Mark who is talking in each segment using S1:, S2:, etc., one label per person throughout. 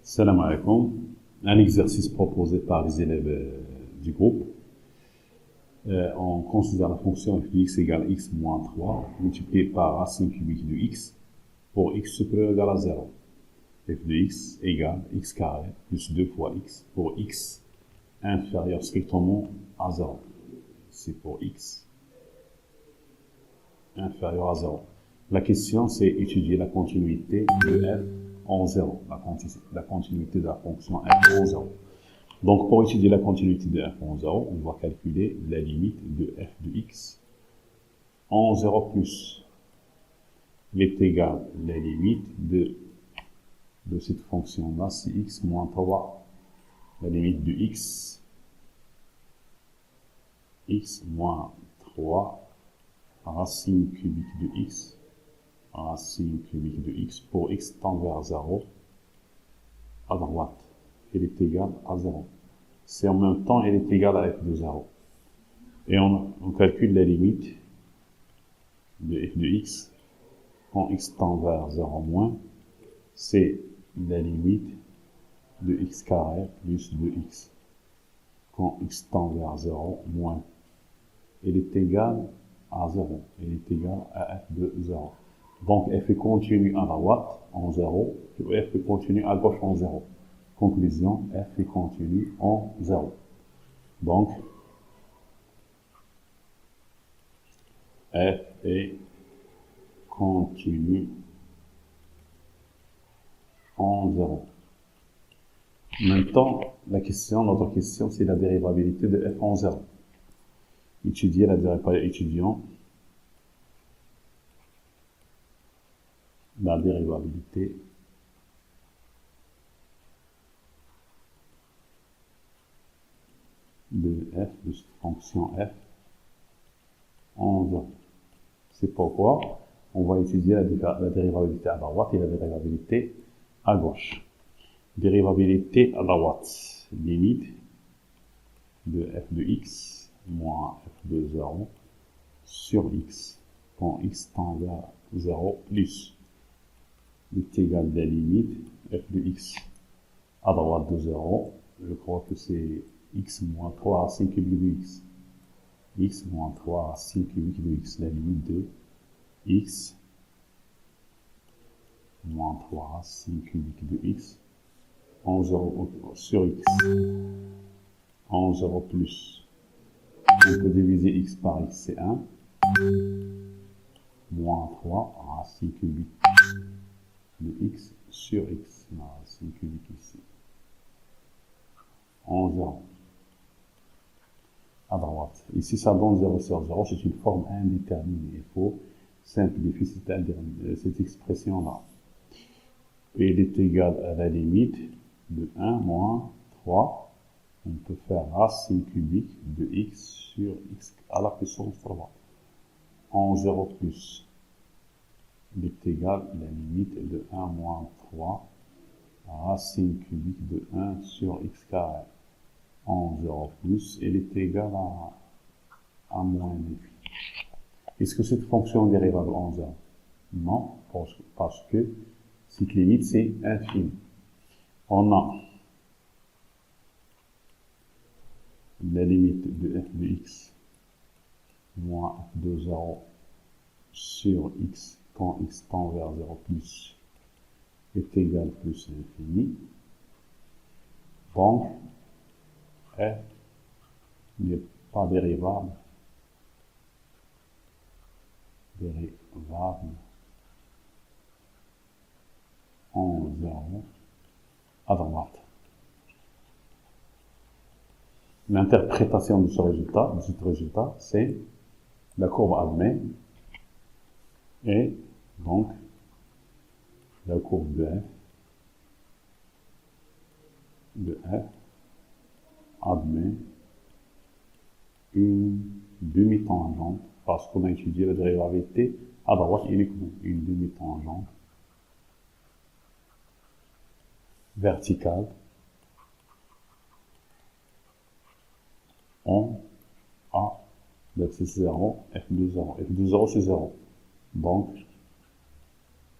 S1: Salam alaikum. Un exercice proposé par les élèves du groupe. On considère la fonction f de x égale x moins 3 multiplié par racine cubique de x pour x supérieur ou égal à 0. f de x égale x carré plus 2 fois x pour x inférieur strictement à 0. C'est pour x inférieur à 0. La question, c'est étudier la continuité de f en 0, la continuité de la fonction f en 0. Donc, pour étudier la continuité de f en 0, on va calculer la limite de f de x en 0 plus. Il est égal à la limite de cette fonction-là, c'est x moins 3. La limite de x moins 3, racine cubique de x, pour x tend vers 0 à droite. Elle est égale à 0. C'est en même temps, elle est égale à f de 0. Et on calcule la limite de f de x quand x tend vers 0 moins. C'est la limite de x carré plus 2x quand x tend vers 0 moins. Elle est égale à 0. Elle est égale à f de 0. Donc, f est continue à droite en 0, et f est continue à gauche en 0. Conclusion, f est continue en 0. Donc, f est continue en 0. Maintenant, notre question, c'est la dérivabilité de f en 0. Étudier la dérivabilité de f, de cette fonction f en 0. C'est pourquoi on va étudier la dérivabilité à droite et la dérivabilité à gauche. Dérivabilité à droite, limite de f de x moins f de 0 sur x quand x tend vers 0 plus est égal à la limite f de x à droite de 0. Je crois que c'est x moins 3 racine cubique de x. X moins 3 racine cubique de x. La limite de x moins 3 racine cubique de x en 0 sur x en 0 plus. On peut diviser x par x, c'est 1. Moins 3 racine cubique de x sur x. La racine cubique ici. En 0. À droite. Ici, ça donne 0 sur 0. C'est une forme indéterminée. Il faut simplifier cette expression-là. Et il est égal à la limite de 1 moins 3. On peut faire racine cubique de x sur x à la puissance 3. En 0 plus. Il est égal à la limite de 1 moins 3. Racine cubique de 1 sur x carré. En 0 plus, elle est égale à moins 9. Est-ce que cette fonction est dérivable en 0? Non, parce que cette limite, c'est infini. On a la limite de f de x moins f de 0 sur x quand x tend vers 0 plus est égal à plus infini. Donc, f n'est pas dérivable en 0 à droite. L'interprétation de ce résultat, c'est la courbe admet et donc la courbe de f admet une demi-tangente, parce qu'on a étudié la dérivabilité à droite uniquement, une demi-tangente verticale en A versus 0, f de 0. f de 0, c'est 0. Donc,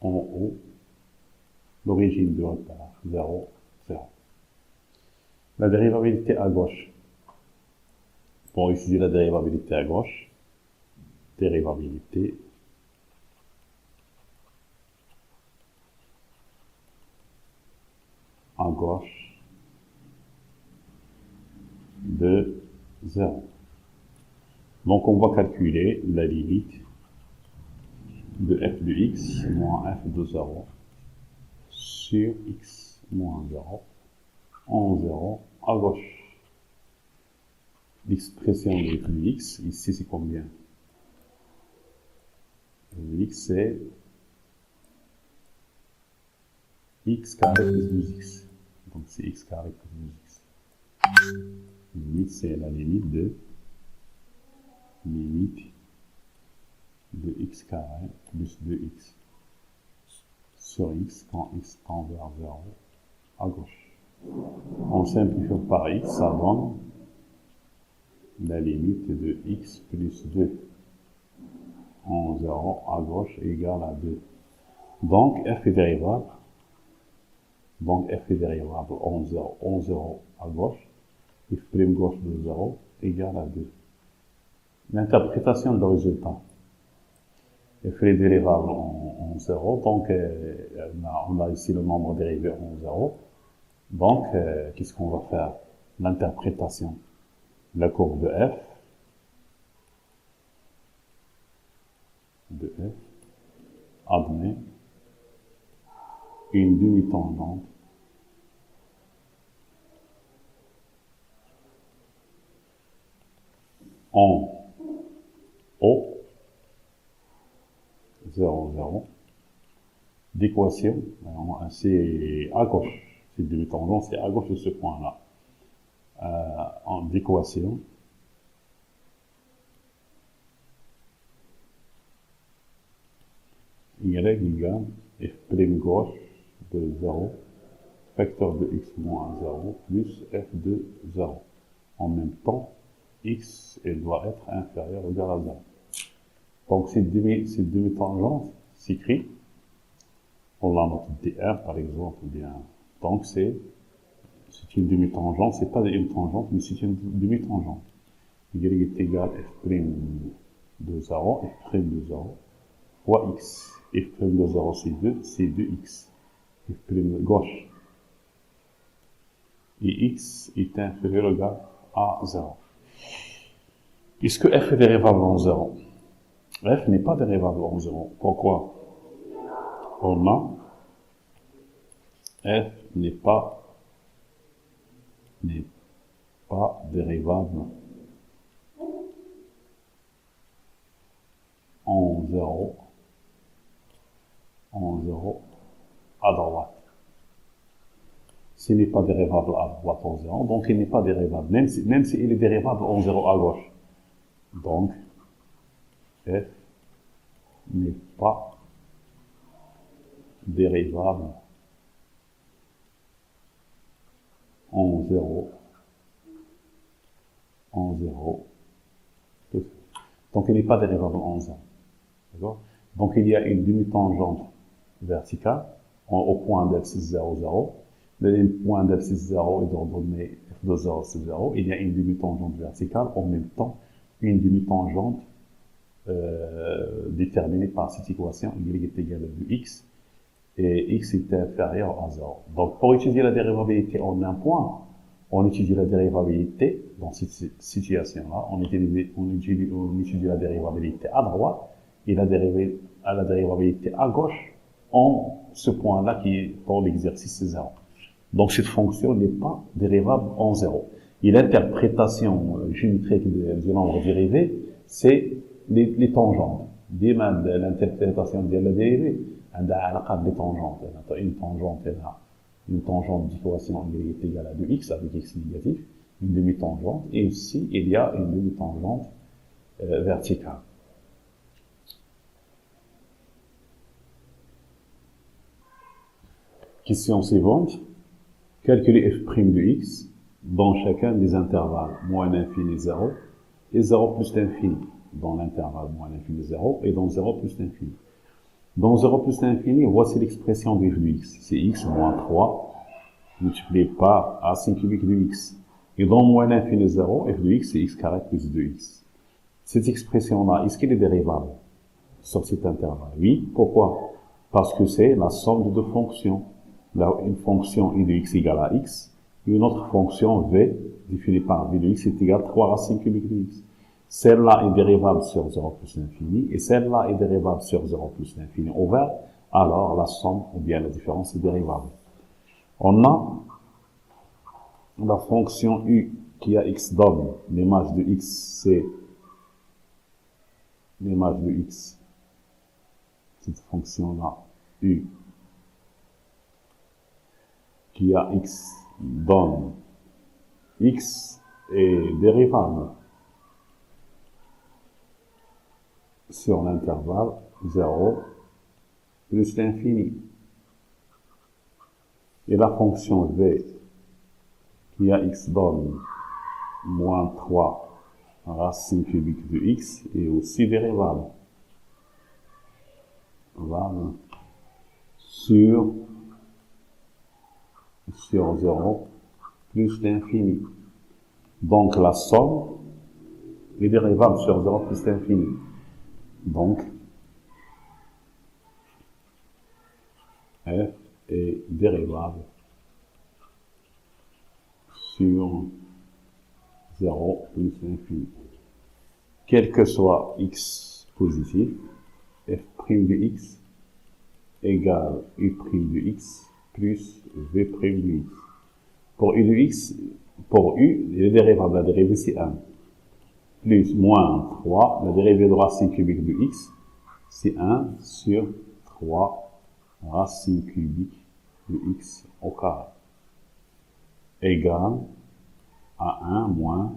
S1: en haut, l'origine du repère 0 La dérivabilité à gauche. Pour étudier la dérivabilité à gauche, dérivabilité à gauche de 0. Donc on va calculer la limite de f de x moins f de 0 sur x moins 0 en 0 à gauche. L'expression de f de x, ici c'est combien? F de x c'est x carré plus 2x. Donc c'est x carré plus 2x. Limite c'est la limite de x carré plus 2x sur x quand x tend vers 0 à gauche. En simplifiant par x, ça donne la limite de x plus 2 en 0 à gauche égale à 2. Donc f est dérivable. Donc f est dérivable en 0 à gauche. F' gauche de 0 égale à 2. L'interprétation du résultat. F est dérivable en 0, donc on a ici le nombre dérivé en 0. Donc, qu'est-ce qu'on va faire? L'interprétation. La courbe de f admet une demi-tangente en O 0, 0 d'équation, c'est à gauche, cette demi-tangente, c'est à gauche de ce point-là, en d'équation y égale f' gauche de 0, facteur de x moins 0 plus f de 0. En même temps, x doit être inférieur ou égal à 0. Donc cette demi-tangente s'écrit, on la note d1 par exemple, bien. Donc c'est une demi-tangente, c'est pas une tangente, mais c'est une demi-tangente. Y est égal à f' de 0, f' de 0, fois x. F' de 0 c'est 2x. F' gauche. Et x est inférieur ou égal à 0. Puisque f est dérivable en 0, f n'est pas dérivable en 0. Pourquoi? On a f n'est pas dérivable en 0 à droite. S'il n'est pas dérivable à droite en 0, donc il n'est pas dérivable, même s'il est dérivable en 0 à gauche. Donc, f n'est pas dérivable en 0. Donc, il n'est pas dérivable en 0. D'accord? Donc, il y a une demi-tangente verticale au point d'abscisse 0, 0. Le point d'abscisse 0 est donné f de 0, c'est 0. Il y a une demi-tangente verticale, en même temps, une demi-tangente déterminée par cette équation, y est égal à 2x, et x est inférieur à 0. Donc, pour étudier la dérivabilité en un point, on étudie la dérivabilité dans cette situation-là, on étudie la dérivabilité à droite et la dérivabilité à gauche en ce point-là qui est pour l'exercice 0. Donc cette fonction n'est pas dérivable en 0. Et l'interprétation géométrique du nombre dérivé, c'est les tangentes. L'interprétation de la dérivée, elle a des tangentes. Une tangente d'équation y est égale à 2x avec x négatif, une demi-tangente, et aussi il y a une demi-tangente verticale. Question suivante. Calculer f' de x dans chacun des intervalles moins l'infini 0 et 0 plus l'infini. Dans l'intervalle moins l'infini 0 et dans 0 plus l'infini. Dans 0 plus l'infini, voici l'expression de f de x. C'est x moins 3 multiplié par racine cubique de x. Et dans moins l'infini 0, f de x, c'est x carré plus 2x. Cette expression-là, est-ce qu'elle est dérivable sur cet intervalle? Oui. Pourquoi? Parce que c'est la somme de deux fonctions. Là, une fonction i de x égale à x, et une autre fonction v, définie par v de x, est égale à 3 racines cubiques de x. Celle-là est dérivable sur 0 plus l'infini, et celle-là est dérivable sur 0 plus l'infini ouvert, alors la somme, ou bien la différence est dérivable. On a la fonction u qui a x donne l'image de x, c'est l'image de x, cette fonction-là, u, qui a x donne x est dérivable sur l'intervalle 0 plus l'infini. Et la fonction v qui a x donne moins 3 racine cubique de x est aussi dérivable. Valable sur 0 plus l'infini. Donc la somme est dérivable sur 0 plus l'infini. Donc f est dérivable sur 0 plus l'infini. Quel que soit x positif, f' de x égale u' de x plus v' de x. Pour u de x, pour u, il est dérivable, la dérivée c'est 1. Plus moins 3, la dérivée de racine cubique de x, c'est 1 sur 3 racine cubique de x au carré. Égale à 1 moins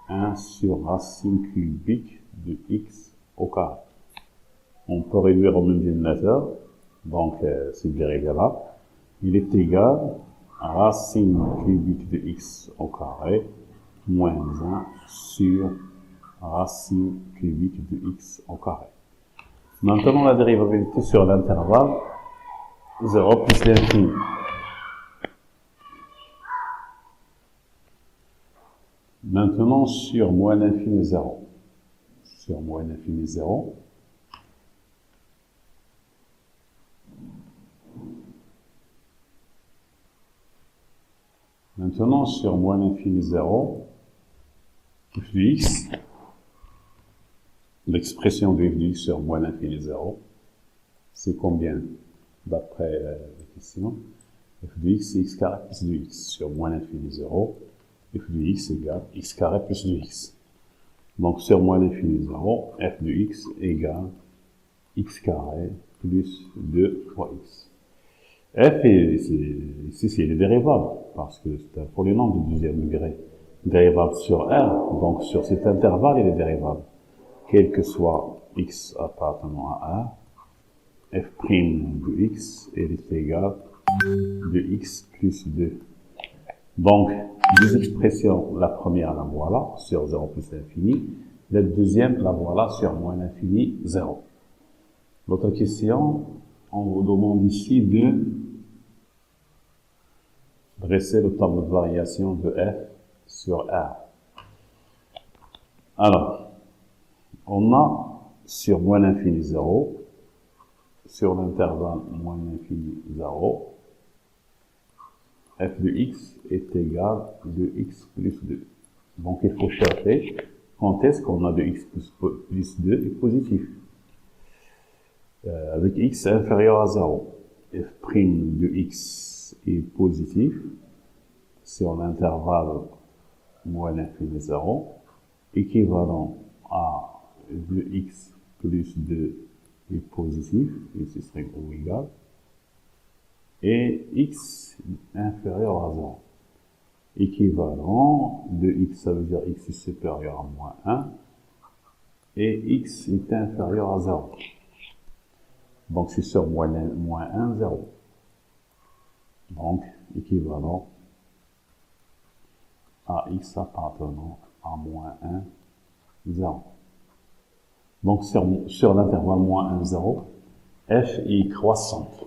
S1: 1 sur racine cubique de x au carré. On peut réduire au même dénominateur, donc cette dérivée-là, il est égal à racine cubique de x au carré moins 1 sur racine cubique de x au carré. Maintenant, la dérivabilité sur l'intervalle 0 plus l'infini. Maintenant, sur moins l'infini 0. Sur moins l'infini 0. Maintenant, sur moins l'infini 0, f de x, l'expression de f de x sur moins l'infini 0, c'est combien d'après la question? F de x, c'est x carré plus 2x sur moins l'infini 0. F de x égale x carré plus 2x. Donc, sur moins l'infini 0, f de x égale x carré plus 2 fois x. F, ici, il est dérivable, parce que c'est un polynôme de deuxième degré. Dérivable sur R, donc sur cet intervalle, il est dérivable. Quel que soit x appartenant à R, f' de x, il est égal de x plus 2. Donc, deux expressions, la première, la voilà, sur 0 plus l'infini. La deuxième, la voilà, sur moins l'infini, 0. L'autre question, on vous demande ici de dresser le tableau de variation de f sur R. Alors, on a sur moins l'infini 0, sur l'intervalle moins l'infini 0, f de x est égal de x plus 2. Donc, il faut chercher quand est-ce qu'on a de x plus 2 est positif. Avec x inférieur à 0. f' de x est positif sur l'intervalle moins l'infini 0, équivalent à 2x plus 2 est positif, et ce serait ou égal, et x inférieur à 0. Équivalent de x, ça veut dire x est supérieur à moins 1, et x est inférieur à 0. Donc c'est sur moins 1, 0. Donc, équivalent à x appartenant à moins 1, 0. Donc, sur l'intervalle moins 1, 0, f est croissante,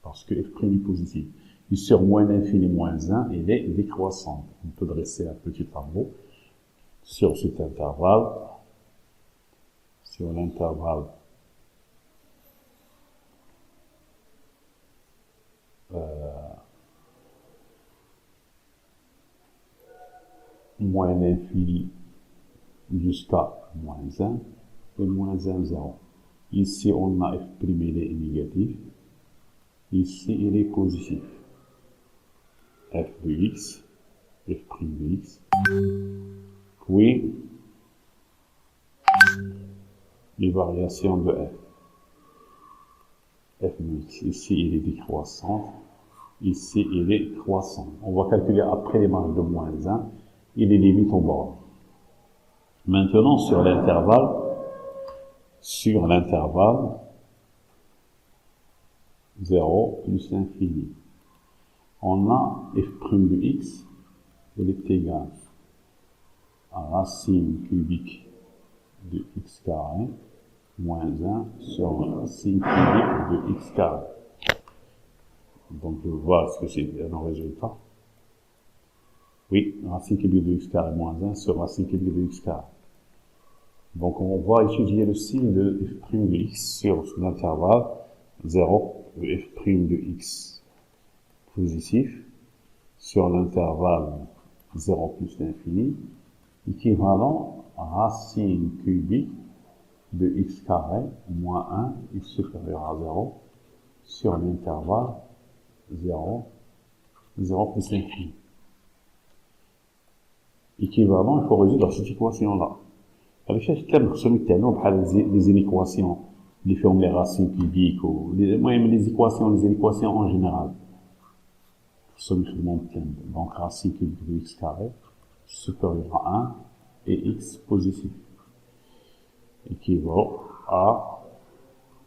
S1: parce que f' est positif. et sur moins l'infini moins 1, il est décroissante. On peut dresser un petit tableau sur cet intervalle, sur l'intervalle moins l'infini jusqu'à moins 1 et moins 1, 0. Ici, on a f', il est négatif. Ici, il est positif. F de x, f' de x, puis les variations de f. F de x, ici, il est décroissant. Ici, il est croissant. On va calculer après les marges de moins 1 et les limites aux bornes. Maintenant, sur l'intervalle 0 plus l'infini, on a f' de x, il est égal à racine cubique de x carré moins 1 sur racine cubique de x carré. Donc, je vois ce que c'est un résultat. Oui, racine cubique de x carré moins 1 sur racine cubique de x carré. Donc, on va étudier le signe de f' de x sur l'intervalle 0 f' de x positif sur l'intervalle 0 plus l'infini, équivalent à racine cubique de x carré moins 1 x supérieur à 0 sur l'intervalle 0 plus l'infini. Équivalent, il faut résoudre cette équation-là. Avec ça, les inéquations, les formes des racines cubiques, ou les équations en général. Donc, racine cubique de x carré supérieur à 1 et x positif équivaut à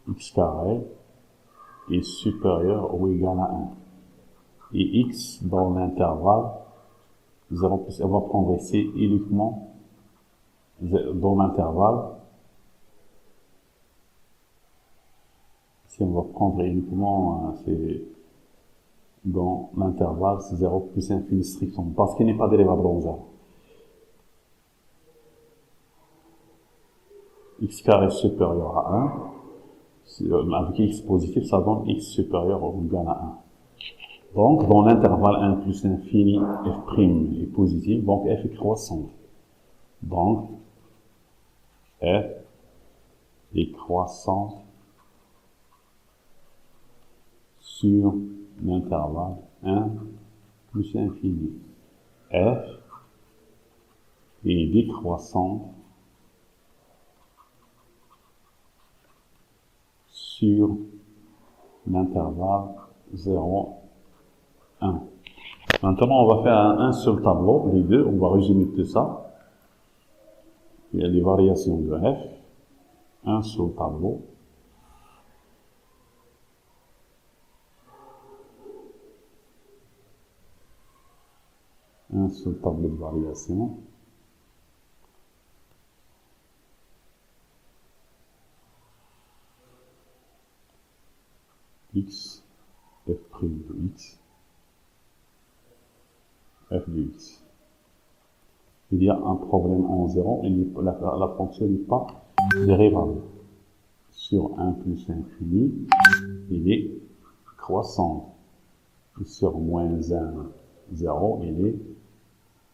S1: x carré est supérieur ou égal à 1. Et x dans l'intervalle 0 plus, on va prendre ici uniquement dans l'intervalle, si on va prendre uniquement, c'est dans l'intervalle, c'est 0 plus infini strictement, parce qu'il n'est pas dérivable en 0. X carré supérieur à 1, avec x positif, ça donne x supérieur ou égal à 1. Donc, dans l'intervalle 1 plus infini, f' est positif, donc f est croissante. Donc, f est croissante sur l'intervalle 1 plus infini. F est décroissante sur l'intervalle 0, 1. Maintenant, on va faire un seul tableau, les deux, on va résumer tout ça. Il y a des variations de f, un seul tableau. Un seul tableau de variation. X, f' de x, f de x. Il y a un problème en 0, la fonction n'est pas dérivable. Sur 1 plus l'infini, il est croissant. Et sur moins 1, 0, il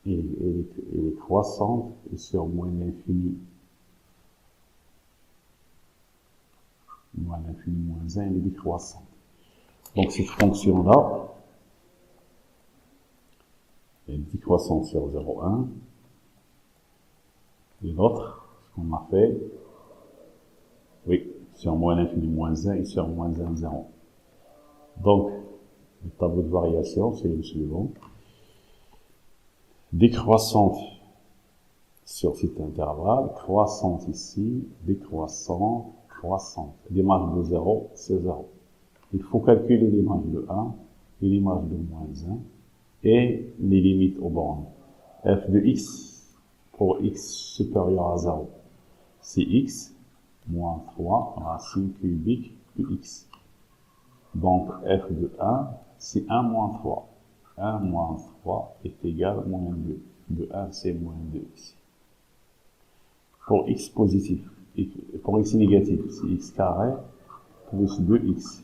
S1: est croissante. Et sur moins l'infini, moins 1, il est décroissante. Donc cette fonction-là, elle est décroissante sur 0, 1. Et l'autre, ce qu'on a fait, oui, sur moins l'infini moins 1 et sur moins 1, 0. Donc, le tableau de variation, c'est le suivant. Décroissante sur cet intervalle, croissante ici, décroissante, croissante. L'image de 0, c'est 0. Il faut calculer l'image de 1 et l'image de moins 1 et les limites aux bornes. F de x pour x supérieur à 0, c'est x moins 3 racine cubique de x. Donc f de 1, si 1 moins 3, 1 moins 3 est égal à moins 2. De 1, c'est moins 2 ici. Pour x positif, pour x négatif, c'est x carré plus 2x.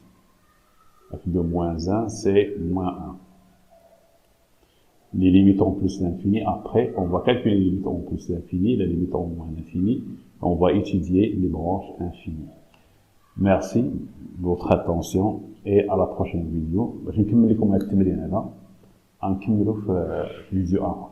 S1: De moins 1, c'est moins 1. Les limites en plus l'infini, après, on va calculer les limites en plus l'infini, la limite en moins l'infini, on va étudier les branches infinies. Merci de votre attention et à la prochaine vidéo. Je vais vous montrer comment faire la vidéo 1.